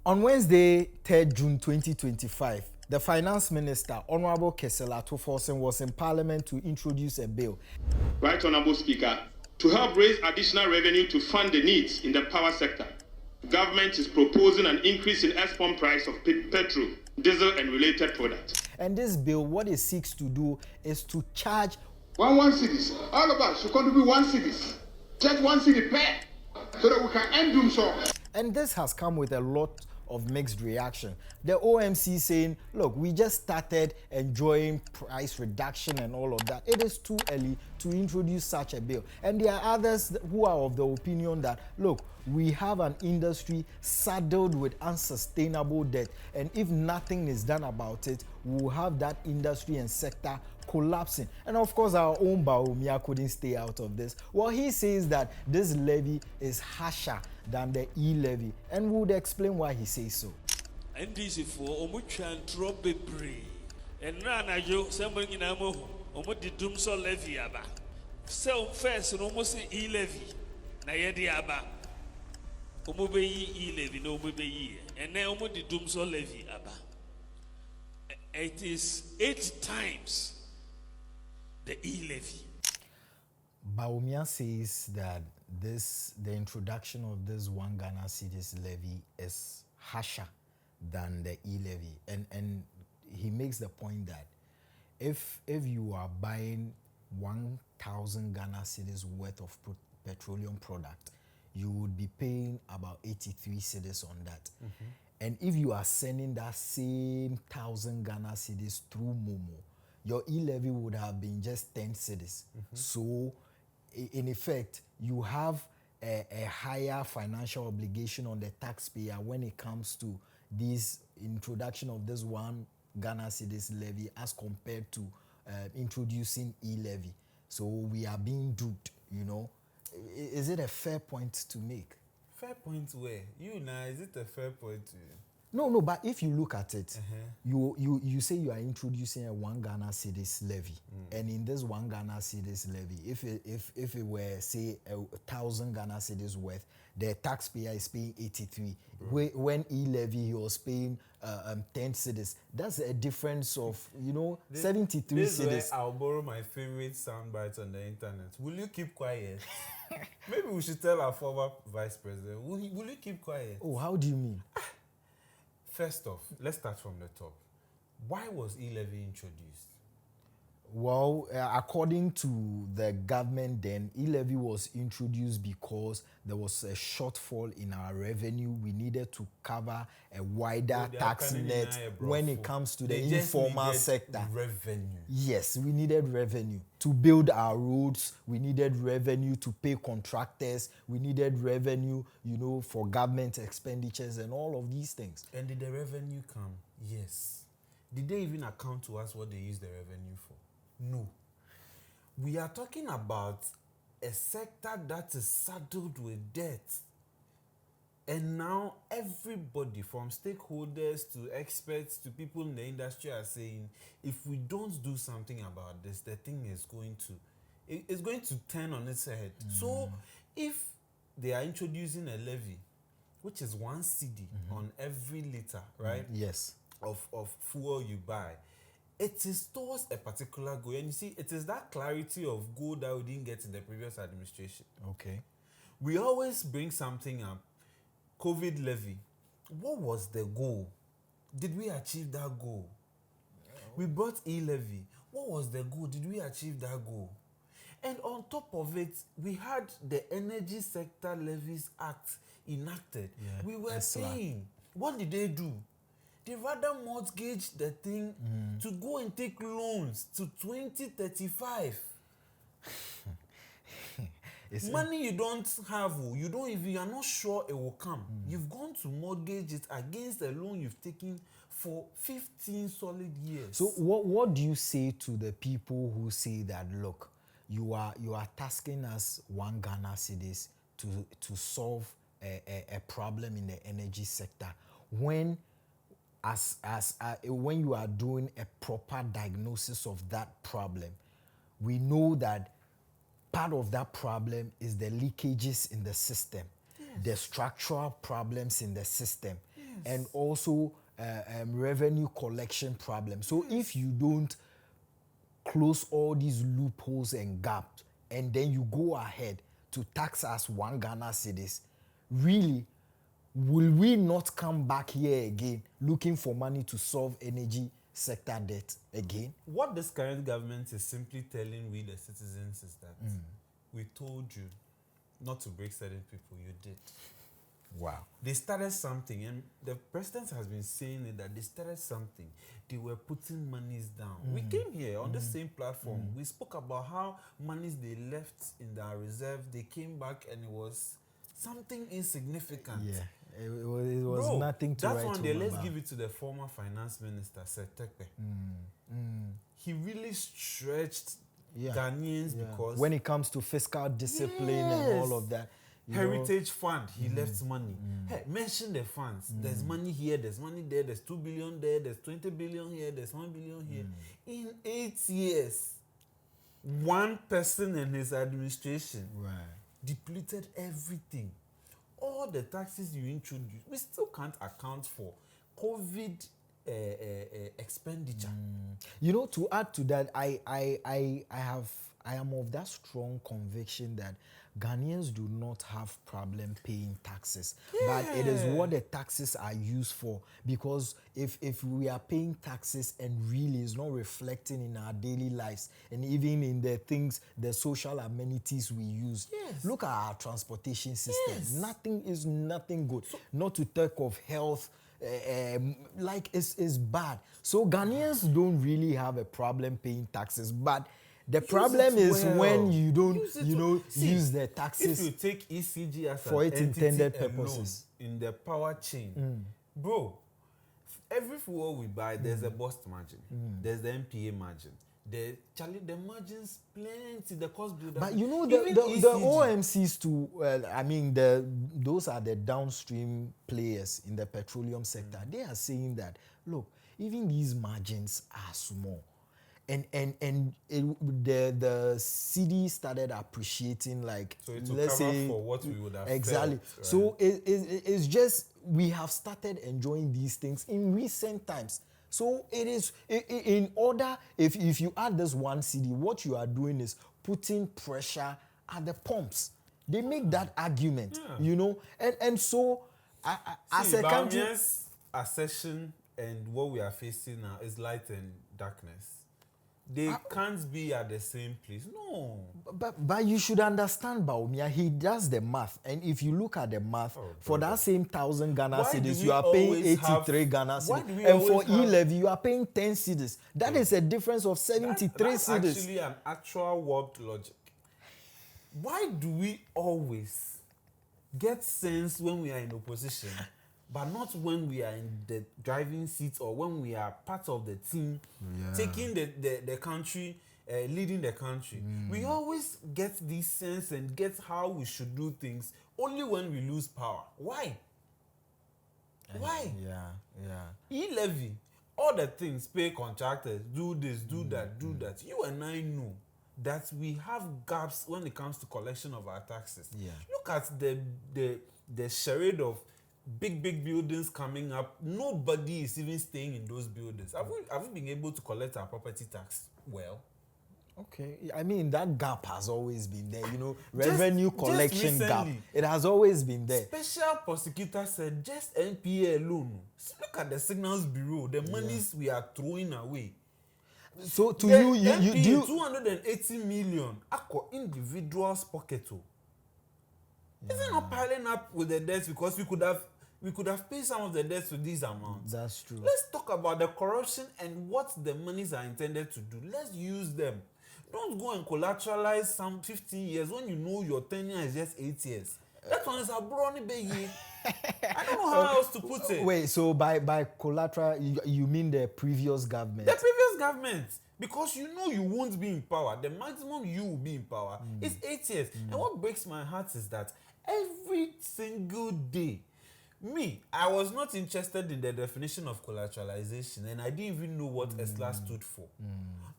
On Wednesday, 3rd June 2025, the Finance Minister, Honorable Ato Forson, was in Parliament to introduce a bill. Right, Honorable Speaker, to help raise additional revenue to fund the needs in the power sector, government is proposing an increase in export price of petrol, diesel, and related products. And this bill, what it seeks to do is to charge one cities. All of us should contribute 1 cities. Just 1 city per, so that we can end DUMSOR. And this has come with a lot of mixed reaction. The OMC saying, look, we just started enjoying price reduction and all of that. It is too early to introduce such a bill. And there are others who are of the opinion that, look, we have an industry saddled with unsustainable debt. And if nothing is done about it, we will have that industry and sector collapsing. And of course, our own Bawumia couldn't stay out of this. Well, he says that this levy is harsher than the e-levy, and we would explain why he says so. And this is for Omuchan Trobebre. And Ranajo, somebody in Amo, Omo the DUMSOR levy aba. So first, almost e-levy. Nayedi aba. Omo be e-levy, no be and then Omo the DUMSOR levy aba. It is 8 times the e-levy. Bawumia says that the introduction of this 1 Ghana cedis levy is harsher than the e-levy, and he makes the point that if you are buying 1,000 Ghana cedis worth of petroleum product, you would be paying about 83 cedis on that. And if you are sending that same 1,000 Ghana cedis through Momo, your e-levy would have been just 10 cedis. So in effect, you have a higher financial obligation on the taxpayer when it comes to this introduction of this 1 Ghana cedis levy as compared to introducing e-levy. So we are being duped, you know. Is it a fair point to make? Fair point where? You now, is it a fair point to you? No, but if you look at it, you say you are introducing a 1 Ghana cedis levy, and in this 1 Ghana cedis levy, if it were say 1,000 Ghana cedis worth, the taxpayer is paying 83. When e-levy he was paying 10 cedis. That's a difference of 73 this cedis. This is where I'll borrow my favorite soundbites on the internet. Will you keep quiet? Maybe we should tell our former vice president. Will you keep quiet? Oh, how do you mean? First off, let's start from the top. Why was e-levy introduced? Well, according to the government then, e-levy was introduced because there was a shortfall in our revenue. We needed to cover a wider tax net when it comes to the informal sector. Revenue. Yes, we needed revenue to build our roads. We needed revenue to pay contractors. We needed revenue, for government expenditures and all of these things. And did the revenue come? Yes. Did they even account to us what they used the revenue for? No. We are talking about a sector that is saddled with debt. And now everybody from stakeholders to experts to people in the industry are saying, if we don't do something about this, the thing is it's going to turn on its head. So if they are introducing a levy, which is 1 cedi on every liter, right? Yes. Of fuel you buy, it is towards a particular goal. And you see, it is that clarity of goal that we didn't get in the previous administration. Okay. We always bring something up. COVID levy. What was the goal? Did we achieve that goal? We brought e-levy. What was the goal? Did we achieve that goal? And on top of it, we had the Energy Sector Levies Act enacted. Yeah, we were paying. What did they do? They rather mortgage the thing to go and take loans to 2035. Money you don't have, you are not sure it will come. You've gone to mortgage it against a loan you've taken for 15 solid years. So what do you say to the people who say that, look, you are tasking us 1 Ghana cedis to solve a problem in the energy sector when when you are doing a proper diagnosis of that problem, we know that part of that problem is the leakages in the system, the structural problems in the system. and also revenue collection problem. So if you don't close all these loopholes and gaps, and then you go ahead to tax us 1 Ghana cedis, really, will we not come back here again looking for money to solve energy sector debt again? What this current government is simply telling we the citizens is that we told you not to break certain people, you did. Wow. They started something, and the president has been saying it, that they started something. They were putting monies down. We came here on the same platform. We spoke about how monies they left in their reserve, they came back and it was something insignificant. Yeah, it was Bro, nothing to that write one there, home let's about. give it to the former finance minister, Sir Tekpe. He really stretched Ghanaians because when it comes to fiscal discipline and all of that, you know, Heritage Fund, he left money. Hey, mention the funds. There's money here, there's money there, there's 2 billion there, there's 20 billion here, there's 1 billion here. In 8 years, one person and his administration depleted everything. All the taxes you introduced, we still can't account for COVID expenditure. You know, to add to that, I am of that strong conviction that Ghanaians do not have problem paying taxes, but it is what the taxes are used for. Because if we are paying taxes and really it's not reflecting in our daily lives and even in the things, the social amenities we use. Look at our transportation system. Nothing good. Not to talk of health. Like it's bad. So Ghanaians don't really have a problem paying taxes, but the problem is when you don't, use the taxes. If you take ECG as for its intended alone purposes in the power chain, bro, every fuel we buy, there's a bust margin, there's the MPA margin. The margins plenty, the cost builder. But you know Even the ECG. OMCs too. I mean those are the downstream players in the petroleum sector. They are saying that look, even these margins are small, and the CD started appreciating, like, So it will let's cover say for what we would have exactly. felt, right? So it's just we have started enjoying these things in recent times. So it is in order, if you add this 1 CD, what you are doing is putting pressure at the pumps. They make that argument, and so as a country, Bawumia's accession and what we are facing now is light and darkness. They can't be at the same place. No. but you should understand Bawumia. He does the math, and if you look at the math, for that same 1,000 Ghana Why do cedis, we you are paying always 83 Ghana why cedis, do we and for always have- E-levy you are paying 10 cedis. That is a difference of 73 That's cedis. actually an actual warped logic. Why do we always get sense when we are in opposition, but not when we are in the driving seat or when we are part of the team taking the country, leading the country? We always get this sense and get how we should do things only when we lose power. Why? Why? E-levy, all the things, pay contractors, do this, do that, do that. You and I know that we have gaps when it comes to collection of our taxes. Look at the charade of big buildings coming up. Nobody is even staying in those buildings. Have we been able to collect our property tax well? Okay, I mean that gap has always been there, revenue collection gap. recently. It has always been there. Special prosecutor said just NPA alone. Look at the Signals Bureau, the monies we are throwing away. So to The you NPA, do you 280 million aqua individuals pocket. Is it not piling up with the debts because we could have paid some of the debts with these amounts? That's true. Let's talk about the corruption and what the monies are intended to do. Let's use them. Don't go and collateralize some 15 years when you know your tenure is just 8 years. That one is a brownie baby. I don't know how else to put it. Wait, so by collateral you mean the previous government? The previous government, because you know you won't be in power. The maximum you will be in power is 8 years. And what breaks my heart is that every single day Me, I was not interested in the definition of collateralization, and I didn't even know what ESLA stood for.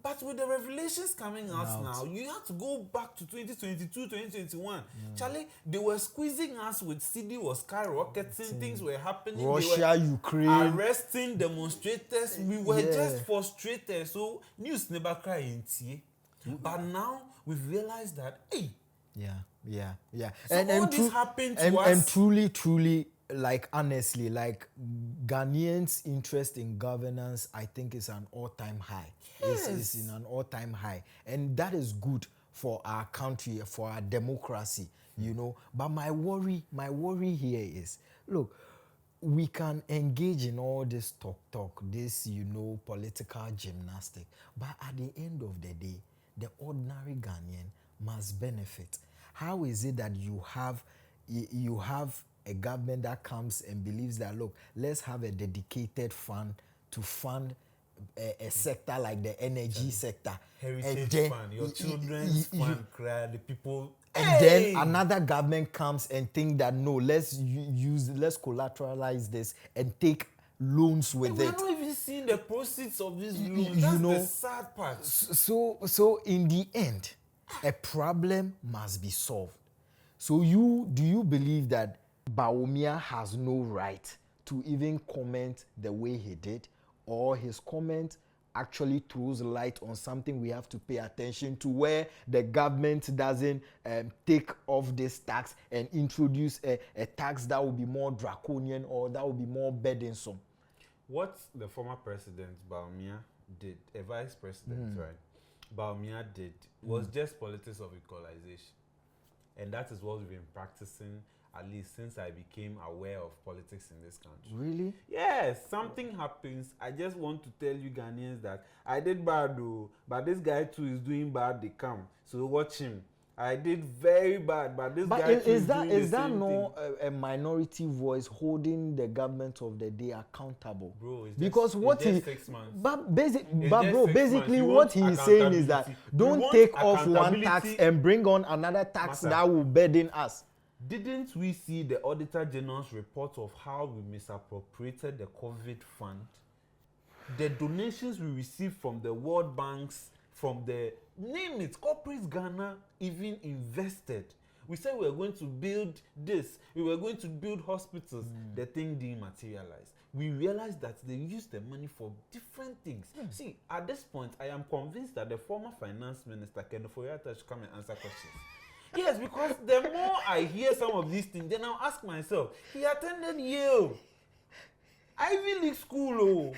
But with the revelations coming out now, you have to go back to 2022, 2021. Charlie, they were squeezing us with CD was skyrocketing, things were happening. Russia, Ukraine. Arresting demonstrators. We were just frustrated. So news never cry in tea. But now we've realized that, hey. Yeah. So all this happened to us. And truly, like honestly, like Ghanaians' interest in governance, I think is an all-time high. Yes. It's in an all-time high. And that is good for our country, for our democracy, you know. But my worry here is, look, we can engage in all this talk, this, you know, political gymnastic. But at the end of the day, the ordinary Ghanaian must benefit. How is it that you have a government that comes and believes that, look, let's have a dedicated fund to fund a sector like the energy sector. Heritage fund, your children's fund, the people. And then another government comes and think that, no, let's collateralize this and take loans with it. We're not even seeing the proceeds of these loans. That's the sad part. So in the end, a problem must be solved. So do you believe that Bawumia has no right to even comment the way he did, or his comment actually throws light on something we have to pay attention to, where the government doesn't take off this tax and introduce a tax that will be more draconian or that will be more burdensome? What the former president Bawumia did, a vice president, right? Bawumia did was just politics of equalization. And that is what we've been practicing at least since I became aware of politics in this country. Really? Yes, something happens. I just want to tell you Ghanaians that I did bad though, but this guy too is doing bad, they come. So watch him. I did very bad, but this guy too is doing the same thing. Is that not a minority voice holding the government of the day accountable? Bro, it's because just, what it's he, just 6 months. but basically what he is saying is that don't take off one tax and bring on another tax that will burden us. Didn't we see the Auditor General's report of how we misappropriated the COVID fund? The donations we received from the World Banks, from the, name it, corporate Ghana even invested. We said we were going to build this, we were going to build hospitals. The thing didn't materialize. We realized that they used the money for different things. See, at this point, I am convinced that the former finance minister, Ken Foyata, should come and answer questions. Yes, because the more I hear some of these things, then I'll ask myself, he attended Yale, Ivy League school. Oh.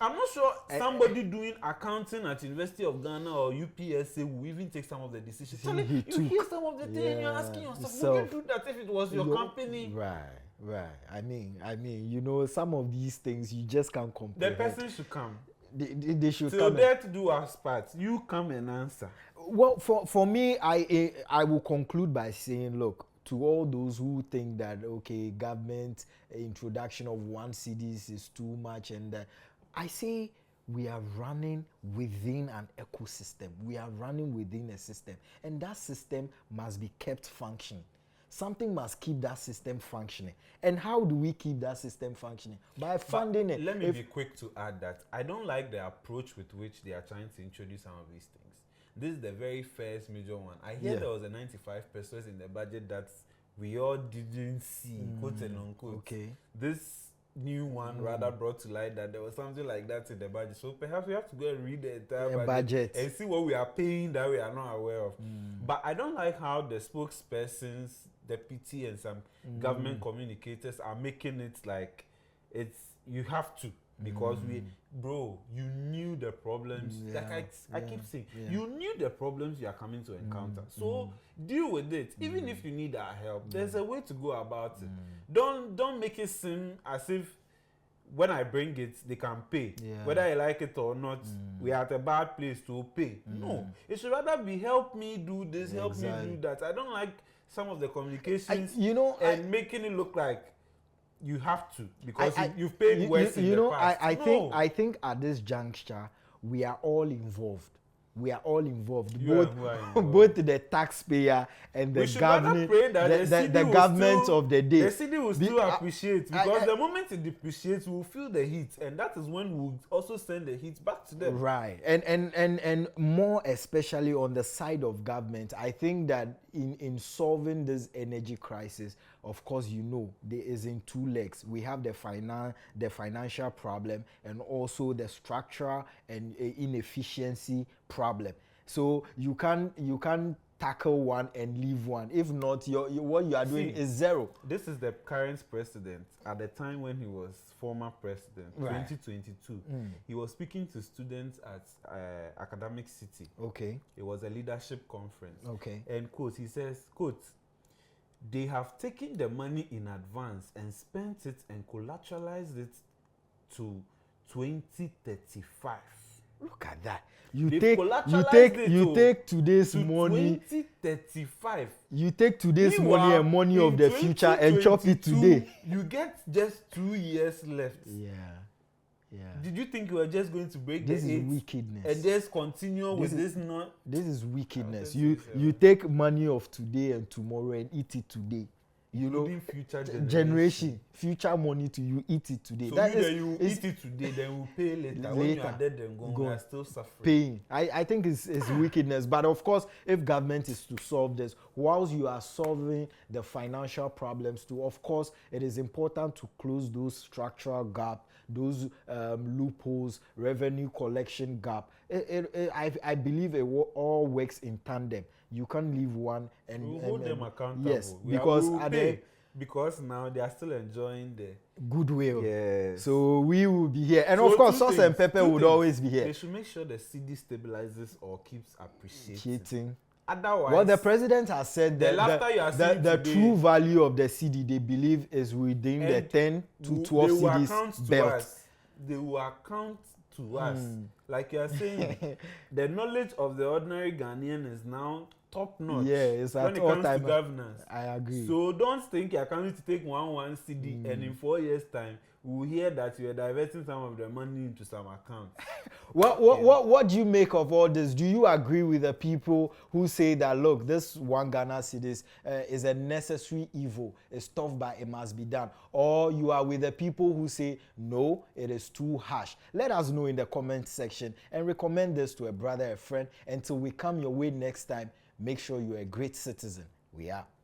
I'm not sure somebody doing accounting at University of Ghana or UPSA will even take some of the decisions. You hear some of the things and you're asking yourself, would you do that if it was your company? Right. I mean, you know, some of these things you just can't compare. The person should come. They should come. So that do our part. You come and answer. Well, for me, I will conclude by saying, look, to all those who think that, okay, government introduction of one CDs is too much, and I say we are running within an ecosystem. We are running within a system, and that system must be kept functioning. Something must keep that system functioning. And how do we keep that system functioning? By funding it. Let me be quick to add that I don't like the approach with which they are trying to introduce some of these things. This is the very first major one. I hear there was a 95 pesos in the budget that we all didn't see, quote and unquote. Okay. This new one rather brought to light that there was something like that in the budget. So perhaps we have to go and read the entire budget and see what we are paying that we are not aware of. But I don't like how the spokespersons, deputy and some government communicators are making it like it's you have to, because you knew the problems. I keep saying, you knew the problems you are coming to encounter. So deal with it. Even if you need our help, there's a way to go about it. Don't make it seem as if when I bring it, they can pay. Whether I like it or not, we are at a bad place to pay. No, it should rather be help me do this, help me do that. I don't like some of the communications and making it look like you have to, because you've paid worse in the past. I think at this juncture we are all involved. we are all involved, You and who are involved. both the taxpayer and the We should rather government, pray that the city will government still- of the day. The city will still appreciate, I- because the moment it depreciates, we will feel the heat, and that is when we will also send the heat back to them. Right, and more especially on the side of government, I think that in solving this energy crisis, of course, there is in two legs. We have the financial problem, and also the structural and inefficiency problem. So you can tackle one and leave one. If not, what you are doing is zero. This is the current president at the time when he was former president, Right. 2022. He was speaking to students at Academic City. Okay. It was a leadership conference. Okay. And quote, he says, quote, "They have taken the money in advance and spent it and collateralized it to 2035. Look at that. You They've take collateralized it today's to money. 2035. You take today's money Meanwhile, and money in of the future and chop it 2022, today. You get just 2 years left. Yeah. Did you think you were just going to break This the is 8 wickedness. and just continue with is- this not? This is wickedness. I'll You tell you, you take money of today and tomorrow and eat it today. Including future Generation, future money to you, eat it today. So That you is eat it today, then we'll pay later. When you are dead and gone, we are still suffering. paying. I think it's wickedness. But of course, if government is to solve this, whilst you are solving the financial problems too, of course, it is important to close those structural gaps, those loopholes, revenue collection gap. I believe all works in tandem. You can't leave one and We'll hold them accountable. Yes, We because will at pay, because now they are still enjoying the goodwill. Yes. So we will be here, and So of course, two sauce things, and pepper two would things. always be They here. should make sure the CD stabilizes or keeps appreciating. Cheating. Otherwise, Well, the president has said the that laughter you are seeing the today- true value of the CD they believe is within the And 10 to they 12 will account CDs to belt. us. They will account to us. Like you are saying, the knowledge of the ordinary Ghanaian is now top notch. Yeah, it's when at it all comes to time. governance. I agree. So don't think you're coming to take one CD and in 4 years' time we'll hear that you're diverting some of the money into some account. What do you make of all this? Do you agree with the people who say that, look, this one Ghana cedis is a necessary evil, it's tough but it must be done? Or you are with the people who say, no, it is too harsh? Let us know in the comment section and recommend this to a brother, a friend. Until we come your way next time, make sure you're a great citizen. We are.